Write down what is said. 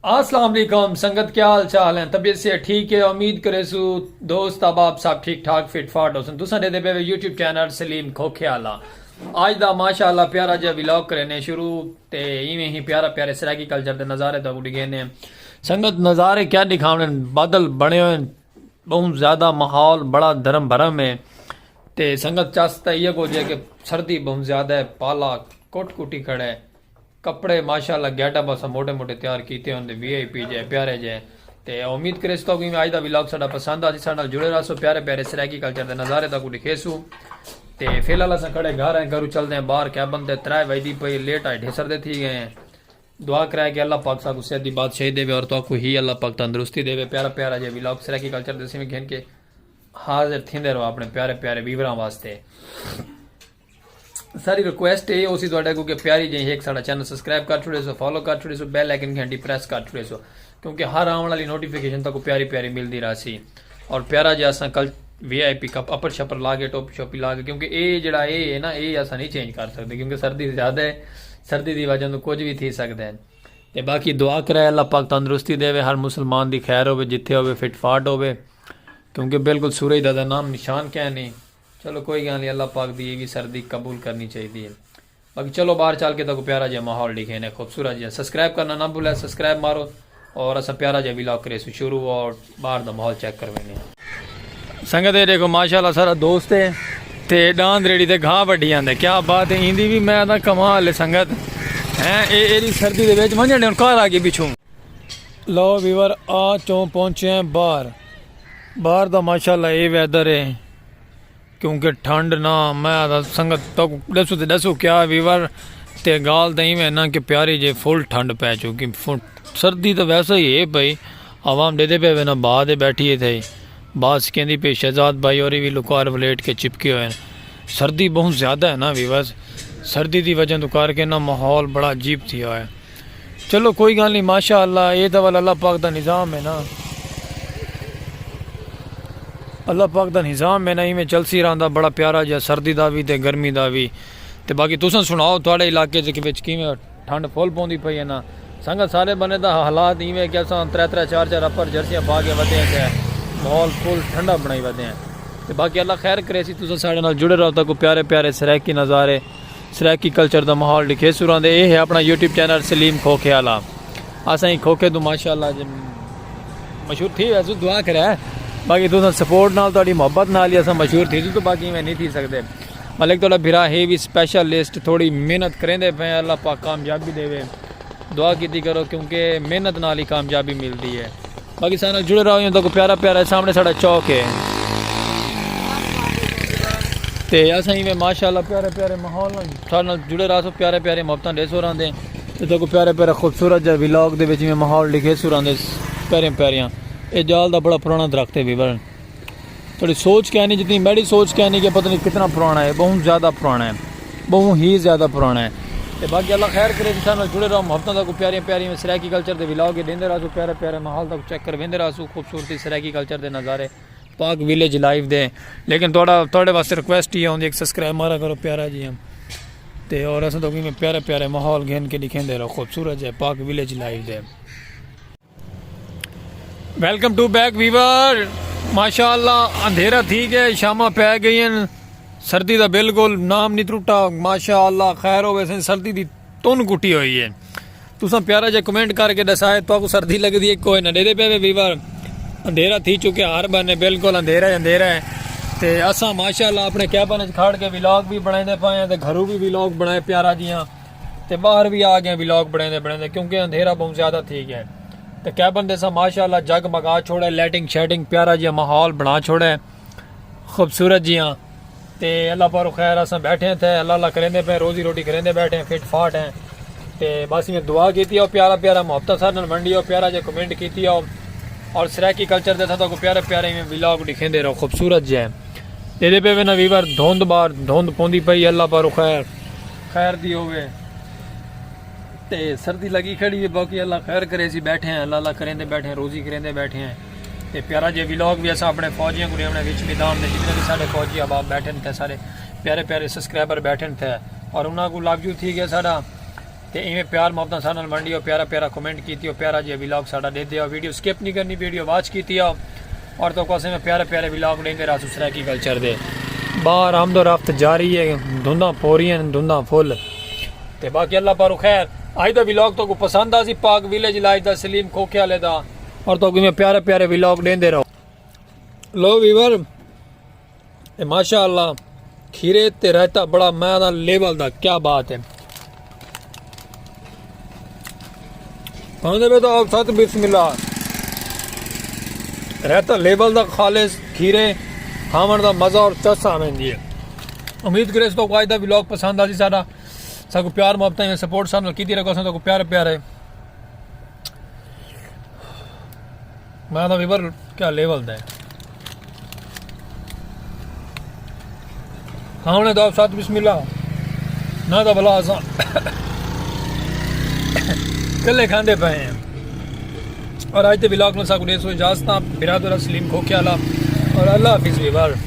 अस्सलाम वालेकुम संगत, क्या हाल चाल है? तबीयत से ठीक है? उम्मीद करे सू दोस्त अब सब ठीक ठाक फिट फाट हो तुसा दे पे यूट्यूब चैनल सलीम खोखेआला आज दा माशाअल्लाह प्यारा जिहा व्लॉग करने शुरू ते इवें ही प्यारा प्यारे सराकी कल्चर के नज़ारे तो दिखे ने संगत। नज़ारे क्या दिखाने, बादल बने हुए बहुत ज़्यादा, माहौल बड़ा धर्म भरम है ते संगत चास्ता ये को जे कि सर्दी बहुत ज़्यादा है, पाला कोट कुटी खड़ा है, कपड़े माशाल्लाह गैटा बस मोटे मोटे तैयार किए होंगे VIP जे प्यारे जे। ते उम्मीद करे तो कि आज का व्लॉग साडा पसंद आसी, साडे नाल जुड़े रहो, प्यारे प्यारे सराकी कल्चर के नज़ारे तक दिखेसू। ते फिलहाल अस खड़े घर हैं, घरों चलते हैं बाहर, क्या बनते 3 बजे पई लेट आए ढेसर दे थी गए हैं। दुआ कराए कि अल्लाह पाक साकू सेहत दी बादशाही देवे और तो ही अल्लाह पाक तंदुरुस्ती देवे। प्यारा प्यारा जे व्लॉग सराकी कल्चर दे सिम घेन के हाजिर थींदे रहो अपने प्यारे प्यारे व्यूअरां वास्ते। सारी रिक्वेस्ट है उसी थोड़े को कि प्यारी जी एक साडा चैनल सब्सक्राइब कर छुड़े सो, फॉलो कर छुड़े सो, बेल आइकन घंटी प्रेस कर छुड़े सो, क्योंकि हर आने वाली नोटिफिकेशन तक प्यारी प्यारी मिलती रही। और प्यारा जी असा कल VIP कप अपर शपर ला के टोपी शोपी ला के, क्योंकि ये जड़ा ये है ना ये असा नहीं चेंज कर सकते, क्योंकि सर्दी ज़्यादा है, सर्दी की वजह तो कुछ भी थी सकता है। ते बाकी दुआ कराए अल्लाह पाक तंदुरुस्ती देवे, हर मुसलमान की खैर हो, जिथे हो फिट फाट हो, क्योंकि बिल्कुल सूरज दा नाम निशान क्या नहीं। चलो कोई गल नहीं, अल्लाह पाक दी भी सर्दी कबूल करनी चाहिए। बाकी चलो बाहर चल के तो प्यारा जिहा माहौल दिखे ने खूबसूरत जिहा। सब्सक्राइब करना ना भूले, सब्सक्राइब मारो और असा प्यारा जिहा व्लॉग करे शुरू और बाहर का माहौल चेक करवाने। संगत ये देखो माशाल्लाह सारा दोस्त है ते डांद रेड़ी ते घाह वड्डी आंदे, क्या बात है, इंदी भी मैं ना कमाल है संगत हैं। एरी सर्दी दे विच वंजणे हुण घर आ गई पिछों। लो वीवर आ चों पहुंचे हैं बाहर दा माशाल्लाह ये वैदर है, क्योंकि ठंड ना मैं संगत तो दसो क्या वीवर ते गाल दई में ना कि प्यारी जे फुल ठंड पै चुकी। सर्दी तो वैसे ही है भाई, आवाम दे पे ना बाद बैठी थे बास कहती पे शहजाद भाई और भी लुकार वलेट के चिपके हुए हैं। सर्दी बहुत ज़्यादा है ना वीवर्स, सर्दी की वजह तो करके ना माहौल बड़ा अजीब थी है। चलो कोई गल नहीं, माशाअल्लाह ये तो वाल अल्लाह पाक का निज़ाम है ना, अल्लाह पाक का निज़ाम है ना, इवें चलसी रहा बड़ा प्यारा जिहा सर्दी का भी ते गर्मी का भी। तो बाकी तुम सुनाओ थोड़े इलाके किवें ठंड फुल पौंदी पई है ना संगत। सारे बने का हालात इवें कि अस 3-3 4-4 अपर जर्सियां पा के वधे हैं, माहौल फुल ठंडा बनाई वधे हैं। तो बाकी अल्लाह खैर करे सी तुम साढ़े नाल जुड़े रहो तक प्यारे प्यारे सराकी नज़ारे सराकी कल्चर का माहौल दिखे सुरांदे। ये है अपना यूट्यूब चैनल सलीम खोखेआला। असें खोखे तो माशाअल्लाह मशहूर थी वैसे, दुआ करे बाकी तुम सपोर्ट नाल तुहाडी मोहब्बत नाल ही असां मशहूर थी, तो बाकी मैं नहीं थी सकते। मतलब थोड़ा बिरा है भी स्पेशलिस्ट थोड़ी मेहनत करेंदे पे, अल्लाह पाक कामयाबी देवे, दुआ की करो क्योंकि मेहनत नाल ही कामयाबी मिलती है। बाकी सारे जुड़े रहो तो प्यारा प्यारा सामने साढ़ा चौक है तो असें इवें माशाअल्लाह प्यारे प्यारे माहौल सारे जुड़े रहो, प्यारे प्यारे मोहब्बत दे सो रहे तो प्यारे प्यारे खूबसूरत जहा व्लॉग के माहौल लिखे सो रहे प्यारियां प्यारियां। ये जाल का बड़ा पुराना दरख्त है वीवर, थोड़ी सोच क्या नहीं, जितनी मेरी सोच क्या नहीं कि पता नहीं कितना पुराना है, बहुत ज़्यादा पुराना है, बहुत ही ज़्यादा पुराना है। तो बाकी अल्लाह खैर करे सारे जुड़े रहो, मोहब्बत को प्यारियां प्यारियां सराकी कल्चर के व्लॉग देंदे रहो, प्यारे प्यारे माहौल तक चेक कर वेंदे रहो, खूबसूरती सराकी कल्चर के नज़ारे पाक विलेज लाइव दे। लेकिन थोड़े वास्ते रिक्वेस्ट ही आती, एक सब्सक्राइब मारा करो प्यारा जी हम तो, और अस तो प्यारे प्यारे माहौल घेन के दिखेंदे रहो खूबसूरत है पाक विलेज लाइव दे। Welcome to back viewer. माशाअल्लाह अंधेरा ठीक है, शामा पै गई हैं, सर्दी का बिल्कुल नाम नहीं टुटा, माशाअल्लाह खैर हो वैसे सर्दी की तुन कुटी हुई है। तुसा प्यारा जो कमेंट करके दसाए तो सर्दी लगती है, कोई ना दे पे वीवर, अंधेरा थी चुके हर बने बिल्कुल अंधेरा है। तो असा माशाअल्लाह अपने कैबन खड़ के व्लॉग भी बनाते पाए तो घरों भी व्लॉग बनाए प्यारा जियां, तो बाहर भी आ गए व्लॉग बनाते क्योंकि अंधेरा बहुत ज़्यादा ठीक है। तो कैबन दे सा माशाअल्लाह जगमगा छोड़े, लाइटिंग शेटिंग प्यारा जिहा माहौल बना छोड़े खूबसूरत जियां। तो अल्लाह पर खैर अस बैठे थे, अल्लाह करेंदे पे, रोजी रोटी करेंदे बैठे हैं, फिट फाट हैं। तो बस इवें दुआ की प्यारा प्यारा मोहब्बत सारे नाल वंडी, प्यारा जो कमेंट की और सराकी कल्चर दे तो प्यारे प्यारे इवें व्लॉग दिखेंदे रहो खूबसूरत जे। ये पे ना वीवर धुंध बार धुंध पौंदी पई, अल्लाह पर खैर दी होवे ते सर्दी लगी खड़ी है। बाकी अल्लाह खैर करे सी बैठे हैं, अल्लाह करेंदे बैठे हैं, रोजी करेंदे बैठे हैं। तो प्यारा जे व्लॉग भी अस अपने फौजियों को अपने विच मैदान में जितने भी सारे फौजी अबाब बैठे थे, सारे प्यारे प्यारे सब्सक्राइबर बैठे थे और उन्होंने को लाभजू थी गया सारा ते इवें प्यार मोहब्बत सारे नाल मंडी प्यारा प्यारा कमेंट कीती प्यारा जी व्लॉग साडा दे दिया वीडियो स्किप नहीं करनी वीडियो वॉच कीती और तो कैसे में प्यारे प्यारे व्लॉग देंगे रासू सराकी कल्चर दे बाहर आमदो रफ्त जारी है धुंधा पोरियां धुंधा फुल ते बाकी अल्लाह पारो खैर आज दा व्लॉग तो को पसंद आ सी पाक विलेज लाइफ दा सलीम खोखे वाले दा और तो में प्यारे प्यारे व्लॉग देंदे रहो लो वीवर माशाअल्लाह खीरे ते रहता बड़ा मैं लेवल दा क्या बात है में तो आप साथ बिस्मिल्लाह रहता लेवल दा खालिस खीरे खावन दा मजा और चस आवेंदी है उम्मीद करे तो आज दा व्लॉग पसंद आ सी साडा सबको प्यार मोहब्बत सपोर्ट साथ कीती रखो तो प्यारे प्यारे मैं तो वीवर क्या लेवल दा है खाने दो साथ बिस्मिल्लाह ना तो भला असा कल्ले खाते पे हैं और आज तो व्लॉग में साकू इजाजत बिरादर सलीम खोखे वाला और अल्लाह हाफिज़ वीवर।